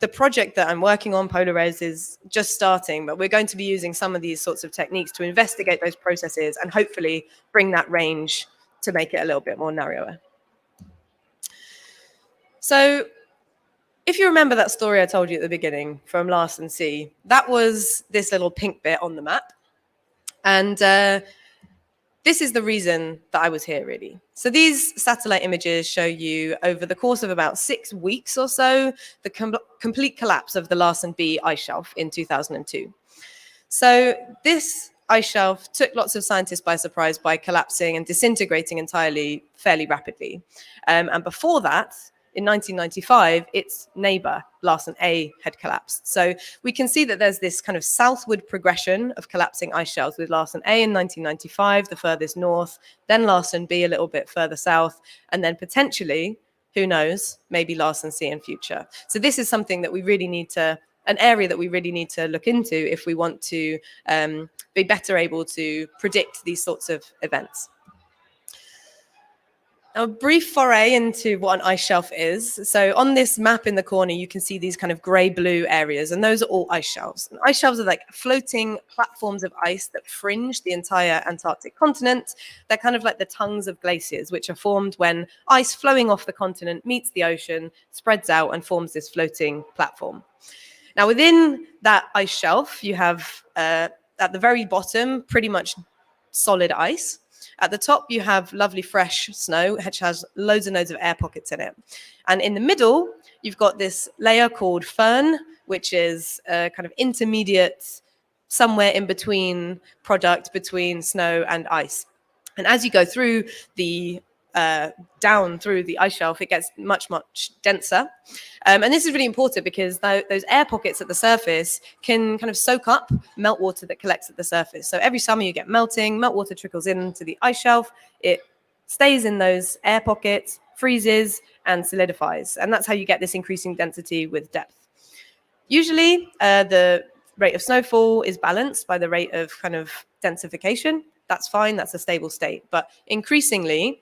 the project that I'm working on, PolarRes, is just starting, but we're going to be using some of these sorts of techniques to investigate those processes and hopefully bring that range to make it a little bit more narrower. So if you remember that story I told you at the beginning from Larsen C, that was this little pink bit on the map. And this is the reason that I was here, really. So these satellite images show you, over the course of about 6 weeks or so, the complete collapse of the Larsen B ice shelf in 2002. So this ice shelf took lots of scientists by surprise by collapsing and disintegrating entirely fairly rapidly. And before that, in 1995, its neighbor, Larsen A, had collapsed. So we can see that there's this kind of southward progression of collapsing ice shelves, with Larsen A in 1995, the furthest north, then Larsen B a little bit further south, and then potentially, who knows, maybe Larsen C in future. So this is something that we really need to, an area that we really need to look into if we want to be better able to predict these sorts of events. Now, a brief foray into what an ice shelf is. So on this map in the corner, you can see these kind of grey-blue areas, and those are all ice shelves. And ice shelves are like floating platforms of ice that fringe the entire Antarctic continent. They're kind of like the tongues of glaciers, which are formed when ice flowing off the continent meets the ocean, spreads out, and forms this floating platform. Now, within that ice shelf, you have, at the very bottom, pretty much solid ice. At the top, you have lovely fresh snow, which has loads and loads of air pockets in it. And in the middle, you've got this layer called firn, which is a kind of intermediate, somewhere in between product between snow and ice. And as you go through the down through the ice shelf, it gets much, much denser. And this is really important because those air pockets at the surface can kind of soak up meltwater that collects at the surface. So every summer you get melting, meltwater trickles into the ice shelf, it stays in those air pockets, freezes, and solidifies. And that's how you get this increasing density with depth. Usually the rate of snowfall is balanced by the rate of kind of densification. That's fine, that's a stable state. But increasingly,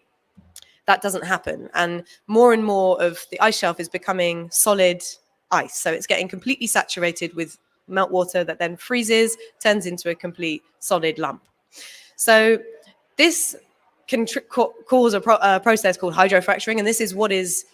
that doesn't happen. And more of the ice shelf is becoming solid ice. So it's getting completely saturated with meltwater that then freezes, turns into a complete solid lump. So this can cause a process called hydrofracturing. And this is what is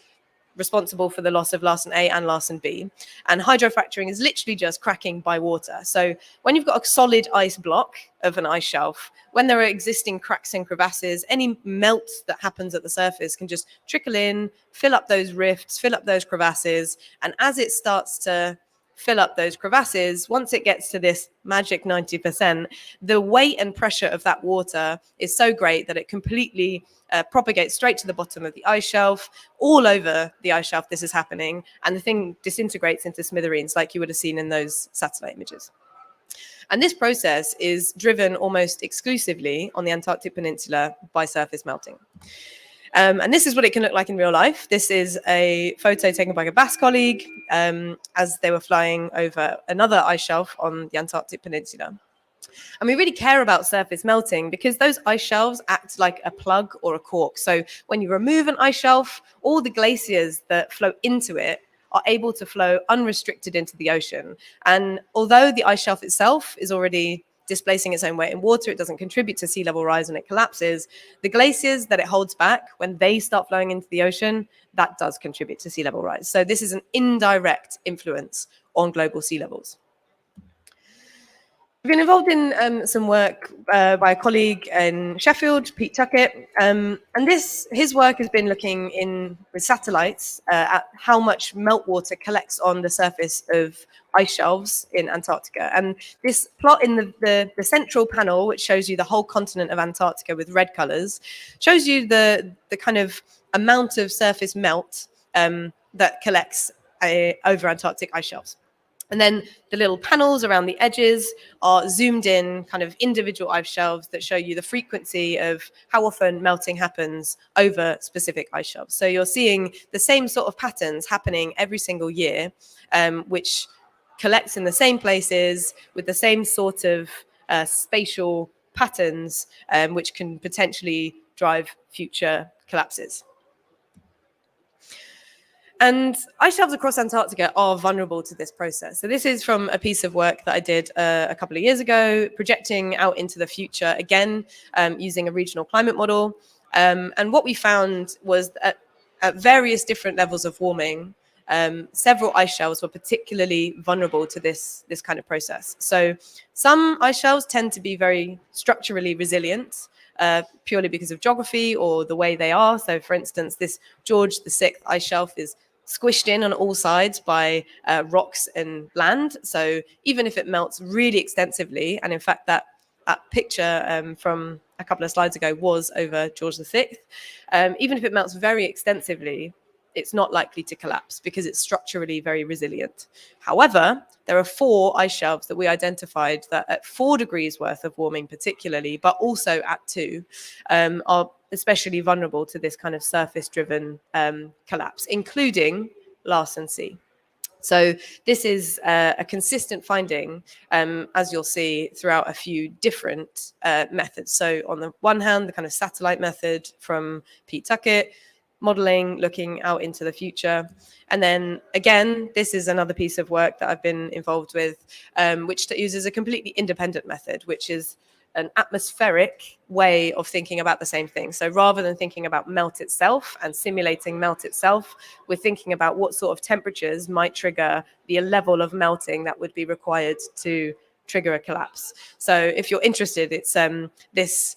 responsible for the loss of Larsen A and Larsen B. And hydrofracturing is literally just cracking by water. So when you've got a solid ice block of an ice shelf, when there are existing cracks and crevasses, any melt that happens at the surface can just trickle in, fill up those rifts, fill up those crevasses. And as it starts to fill up those crevasses, once it gets to this magic 90%, the weight and pressure of that water is so great that it completely propagates straight to the bottom of the ice shelf. All over the ice shelf this is happening, and the thing disintegrates into smithereens like you would have seen in those satellite images. And this process is driven almost exclusively on the Antarctic Peninsula by surface melting. And this is what it can look like in real life. This is a photo taken by a Basque colleague as they were flying over another ice shelf on the Antarctic Peninsula. And we really care about surface melting because those ice shelves act like a plug or a cork. So when you remove an ice shelf, all the glaciers that flow into it are able to flow unrestricted into the ocean. And although the ice shelf itself is already displacing its own weight in water, it doesn't contribute to sea level rise when it collapses. The glaciers that it holds back, when they start flowing into the ocean, that does contribute to sea level rise. So this is an indirect influence on global sea levels. I've been involved in some work by a colleague in Sheffield, Pete Tuckett, and his work has been looking with satellites at how much meltwater collects on the surface of ice shelves in Antarctica. And this plot in the central panel, which shows you the whole continent of Antarctica with red colors, shows you the kind of amount of surface melt that collects over Antarctic ice shelves. And then the little panels around the edges are zoomed in kind of individual ice shelves that show you the frequency of how often melting happens over specific ice shelves. So you're seeing the same sort of patterns happening every single year, which collects in the same places with the same sort of spatial patterns, which can potentially drive future collapses. And ice shelves across Antarctica are vulnerable to this process. So this is from a piece of work that I did a couple of years ago, projecting out into the future, again, using a regional climate model. And what we found was that at various different levels of warming, several ice shelves were particularly vulnerable to this kind of process. So some ice shelves tend to be very structurally resilient, purely because of geography or the way they are. So, for instance, this George VI ice shelf is squished in on all sides by rocks and land. So even if it melts really extensively, and in fact that picture from a couple of slides ago was over George VI, even if it melts very extensively, it's not likely to collapse because it's structurally very resilient. However, there are 4 ice shelves that we identified that at 4 degrees worth of warming particularly, but also at 2, are especially vulnerable to this kind of surface-driven collapse, including Larsen C. So this is a consistent finding, as you'll see, throughout a few different methods. So on the one hand, the kind of satellite method from Pete Tuckett, modeling, looking out into the future. And then again, this is another piece of work that I've been involved with, which uses a completely independent method, which is an atmospheric way of thinking about the same thing. So rather than thinking about melt itself and simulating melt itself, we're thinking about what sort of temperatures might trigger the level of melting that would be required to trigger a collapse. So if you're interested, it's this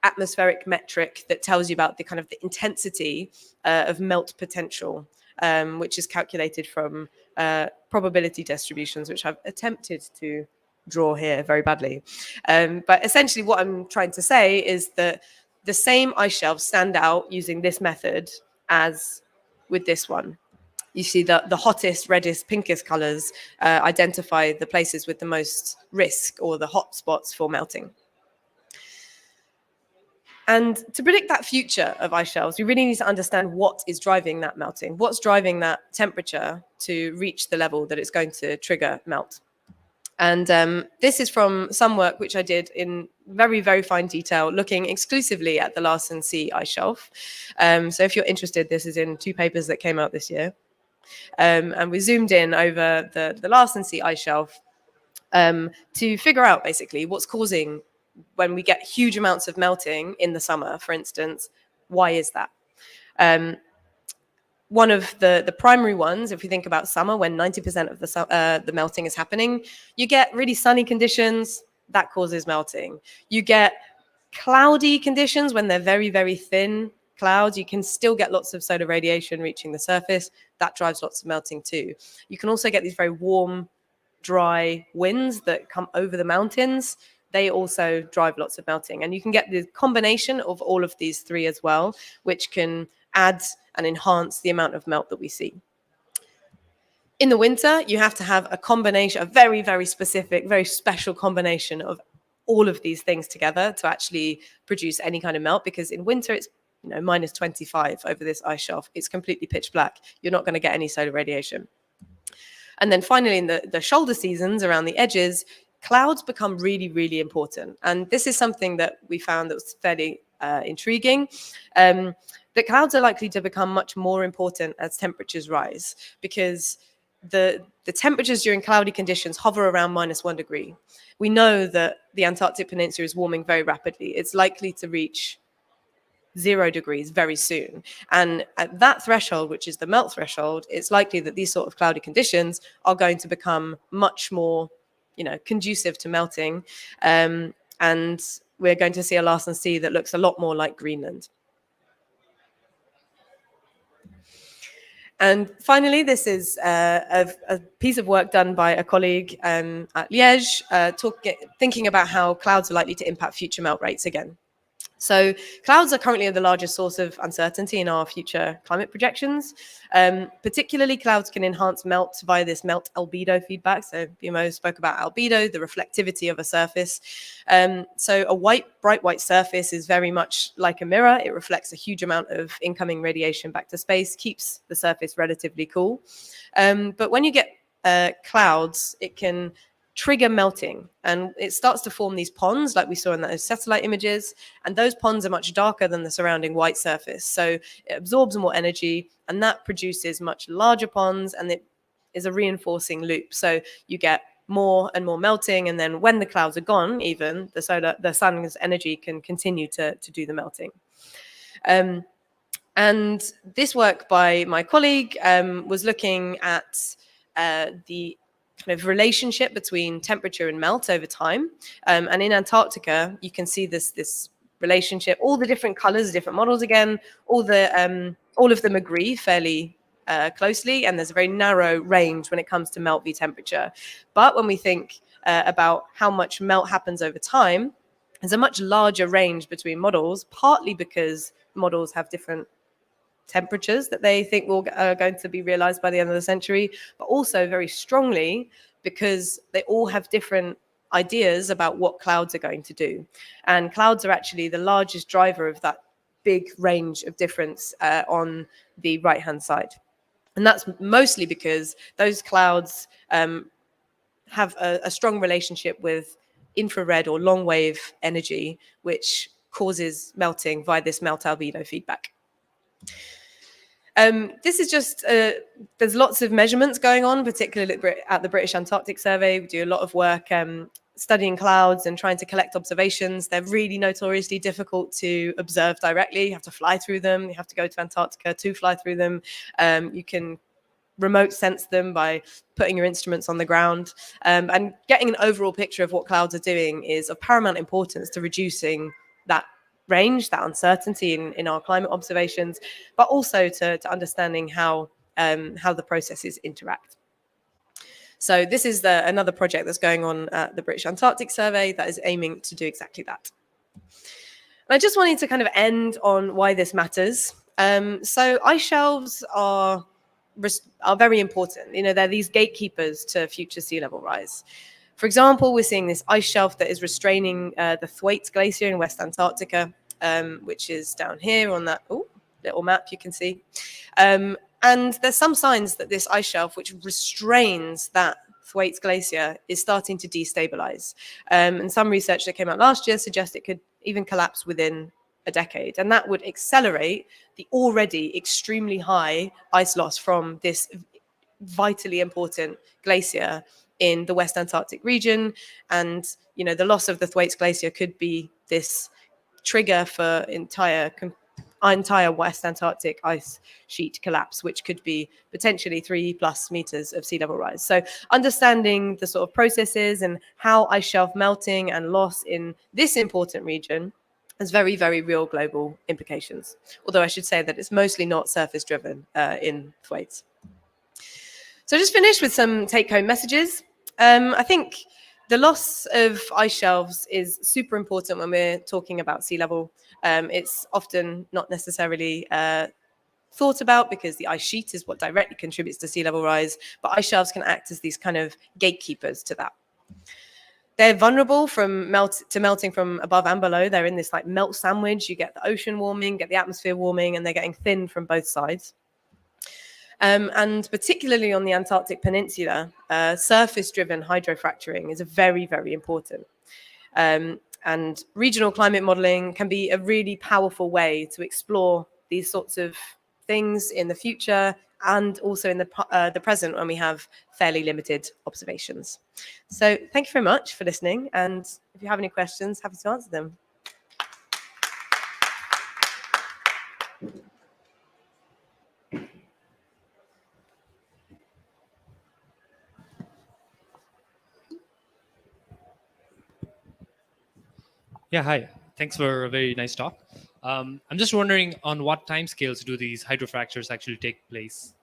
atmospheric metric that tells you about the kind of the intensity of melt potential, which is calculated from probability distributions, which I've attempted to draw here very badly. But essentially what I'm trying to say is that the same ice shelves stand out using this method as with this one. You see the hottest, reddest, pinkest colors identify the places with the most risk or the hot spots for melting. And to predict that future of ice shelves, we really need to understand what is driving that melting, what's driving that temperature to reach the level that it's going to trigger melt. And this is from some work which I did in very, very fine detail, looking exclusively at the Larsen C ice shelf. So if you're interested, this is in 2 papers that came out this year. And we zoomed in over the Larsen C ice shelf to figure out basically what's causing, when we get huge amounts of melting in the summer, for instance, why is that? One of the primary ones, if we think about summer, when 90% of the melting is happening, you get really sunny conditions, that causes melting. You get cloudy conditions when they're very, very thin clouds. You can still get lots of solar radiation reaching the surface. That drives lots of melting too. You can also get these very warm, dry winds that come over the mountains. They also drive lots of melting. And you can get the combination of all of these 3 as well, which can add and enhance the amount of melt that we see. In the winter, you have to have a combination, a very, very specific, very special combination of all of these things together to actually produce any kind of melt, because in winter it's minus 25 over this ice shelf. It's completely pitch black. You're not going to get any solar radiation. And then finally, in the shoulder seasons around the edges, clouds become really, really important. And this is something that we found that was fairly intriguing. That clouds are likely to become much more important as temperatures rise, because the temperatures during cloudy conditions hover around -1 degree. We know that the Antarctic Peninsula is warming very rapidly. It's likely to reach 0 degrees very soon. And at that threshold, which is the melt threshold, it's likely that these sort of cloudy conditions are going to become much more, conducive to melting. And we're going to see a Larsen C that looks a lot more like Greenland. And finally, this is a piece of work done by a colleague at Liège, thinking about how clouds are likely to impact future melt rates again. So clouds are currently the largest source of uncertainty in our future climate projections. Particularly, clouds can enhance melt via this melt albedo feedback. So BMO spoke about albedo, the reflectivity of a surface. So a bright white surface is very much like a mirror. It reflects a huge amount of incoming radiation back to space, keeps the surface relatively cool. But when you get clouds, it can trigger melting, and it starts to form these ponds like we saw in those satellite images, and those ponds are much darker than the surrounding white surface, so it absorbs more energy, and that produces much larger ponds, and it is a reinforcing loop. So you get more and more melting, and then when the clouds are gone, even the sun's energy can continue to do the melting. And this work by my colleague was looking at the kind of relationship between temperature and melt over time. And in Antarctica, you can see this relationship, all the different colors, different models again, all of them agree fairly closely, and there's a very narrow range when it comes to melt v temperature. But when we think about how much melt happens over time, there's a much larger range between models, partly because models have different temperatures that they think are going to be realized by the end of the century, but also very strongly because they all have different ideas about what clouds are going to do. And clouds are actually the largest driver of that big range of difference on the right-hand side. And that's mostly because those clouds have a strong relationship with infrared or long wave energy, which causes melting via this melt albedo feedback. This is just, there's lots of measurements going on, particularly at the British Antarctic Survey. We do a lot of work studying clouds and trying to collect observations. They're really notoriously difficult to observe directly. You have to fly through them. You have to go to Antarctica to fly through them. You can remote sense them by putting your instruments on the ground. And getting an overall picture of what clouds are doing is of paramount importance to reducing that range, that uncertainty in our climate observations, but also to understanding how the processes interact. So this is another project that's going on at the British Antarctic Survey that is aiming to do exactly that. And I just wanted to kind of end on why this matters. So ice shelves are very important. You know, they're these gatekeepers to future sea level rise. For example, we're seeing this ice shelf that is restraining the Thwaites Glacier in West Antarctica, which is down here on that little map you can see. And there's some signs that this ice shelf, which restrains that Thwaites Glacier, is starting to destabilize. And some research that came out last year suggests it could even collapse within a decade. And that would accelerate the already extremely high ice loss from this vitally important glacier in the West Antarctic region. And, you know, the loss of the Thwaites Glacier could be this trigger for entire West Antarctic ice sheet collapse, which could be potentially 3+ meters of sea level rise. So understanding the sort of processes and how ice shelf melting and loss in this important region has very, very real global implications. Although I should say that it's mostly not surface driven in Thwaites. So just finish with some take-home messages. I think the loss of ice shelves is super important when we're talking about sea level. It's often not necessarily thought about because the ice sheet is what directly contributes to sea level rise, but ice shelves can act as these kind of gatekeepers to that. They're vulnerable from melting from above and below. They're in this like melt sandwich. You get the ocean warming, get the atmosphere warming, and they're getting thin from both sides. And particularly on the Antarctic Peninsula, surface-driven hydrofracturing is very, very important. And regional climate modeling can be a really powerful way to explore these sorts of things in the future and also in the present when we have fairly limited observations. So thank you very much for listening. And if you have any questions, happy to answer them. Yeah, hi. Thanks for a very nice talk. I'm just wondering on what timescales do these hydrofractures actually take place?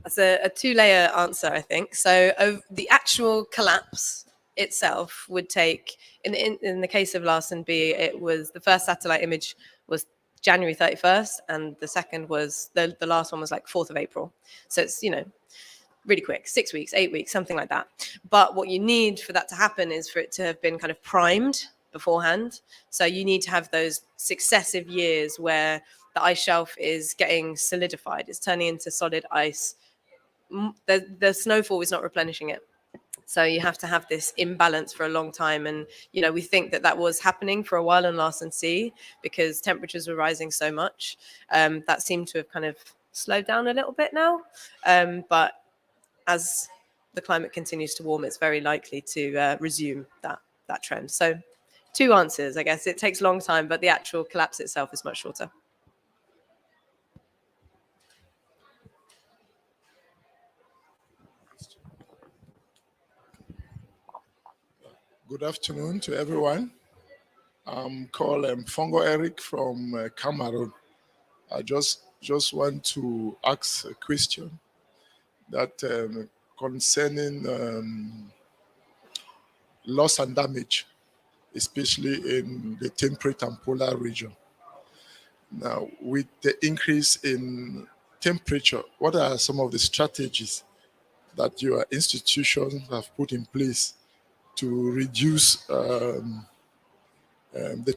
That's a two-layer answer, I think. So the actual collapse itself would take, in the case of Larsen B, it was the first satellite image was January 31st, and the second was, the last one was like 4th of April. So it's, you know, really quick, 6 weeks, 8 weeks, something like that. But what you need for that to happen is for it to have been kind of primed beforehand. So you need to have those successive years where the ice shelf is getting solidified, it's turning into solid ice. The snowfall is not replenishing it. So you have to have this imbalance for a long time. And, we think that was happening for a while in Larsen Sea because temperatures were rising so much. That seemed to have kind of slowed down a little bit now. But as the climate continues to warm, it's very likely to resume that trend. So 2 answers, I guess. It takes a long time, but the actual collapse itself is much shorter. Good afternoon to everyone. I'm called Fongo Eric from Cameroon. I just want to ask a question that concerning loss and damage, especially in the temperate and polar region. Now, with the increase in temperature, what are some of the strategies that your institutions have put in place to reduce the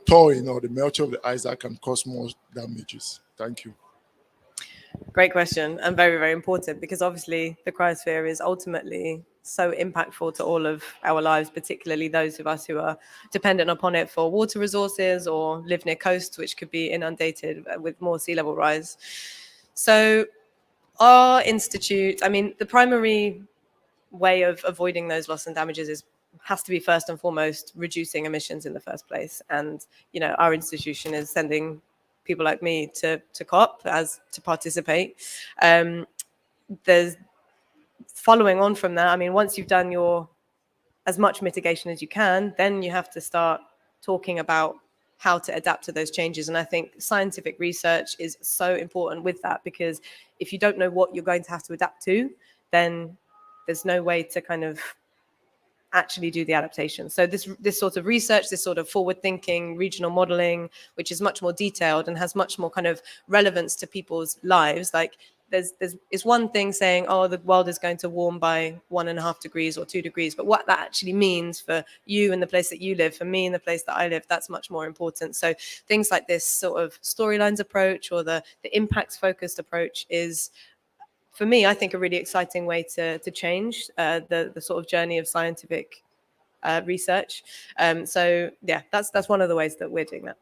thawing or the melting of the ice that can cause more damages? Thank you. Great question, and very, very important, because obviously the cryosphere is ultimately so impactful to all of our lives, particularly those of us who are dependent upon it for water resources or live near coasts, which could be inundated with more sea level rise. So our institute, the primary way of avoiding those loss and damages has to be first and foremost reducing emissions in the first place. And, our institution is sending people like me to COP as to participate. There's following on from that. Once you've done as much mitigation as you can, then you have to start talking about how to adapt to those changes. And I think scientific research is so important with that, because if you don't know what you're going to have to adapt to, then there's no way to kind of actually do the adaptation. So this sort of research, this sort of forward thinking, regional modeling, which is much more detailed and has much more kind of relevance to people's lives. Like it's one thing saying, oh, the world is going to warm by 1.5 degrees or 2 degrees, but what that actually means for you and the place that you live, for me and the place that I live, that's much more important. So things like this sort of storylines approach or the impacts focused approach is, for me, I think, a really exciting way to change the sort of journey of scientific research. So yeah, that's one of the ways that we're doing that.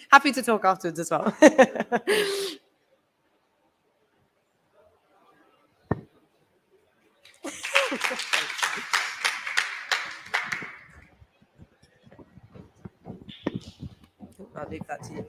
Happy to talk afterwards as well. I'll leave that to you.